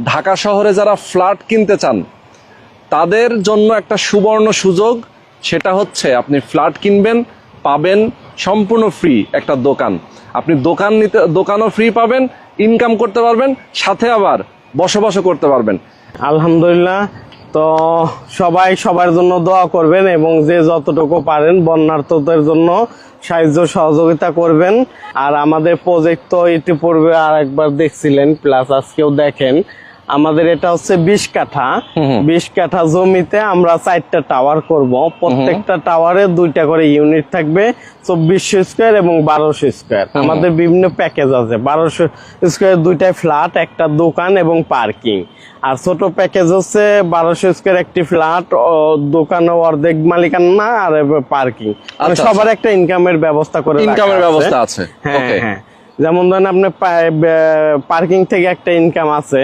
ঢাকা শহরে যারা ফ্ল্যাট কিনতে চান তাদের জন্য একটা সুবর্ণ সুযোগ, সেটা হচ্ছে আপনি ফ্ল্যাট কিনবেন, পাবেন সম্পূর্ণ ফ্রি একটা দোকান। আপনি দোকানও ফ্রি পাবেন, ইনকাম করতে পারবেন, সাথে আবার বসবাসও করতে পারবেন। আলহামদুলিল্লাহ। তো সবাই সবার জন্য দোয়া করবেন এবং যে যতটুকু পারেন বন্যার্তদের জন্য সাহায্য সহযোগিতা করবেন। আর আমাদের প্রজেক্ট তো ইতিপূর্বে আর একবার দেখছিলেন, প্লাস আজকেও দেখেন। আমাদের এটা হচ্ছে 20 কাঠা। 20 কাঠা জমিতে আমরা 4টা টাওয়ার করব। প্রত্যেকটা টাওয়ারে 2টা করে ইউনিট থাকবে, 2400 স্কোয়ার এবং 1200 স্কোয়ার। আমাদের বিভিন্ন প্যাকেজ আছে। 1200 স্কোয়ার 2টাই ফ্ল্যাট, একটা দোকান এবং পার্কিং। আর ছোট প্যাকেজ হচ্ছে 1200 স্কোয়ার একটি ফ্ল্যাট, দোকানে অর্ধেক মালিকানা আর পার্কিং। সবার একটা ইনকামের ব্যবস্থা করে ইনকামের ব্যবস্থা আছে। হ্যাঁ হ্যাঁ, যেমন ধরেন আপনার পার্কিং থেকে একটা ইনকাম আছে।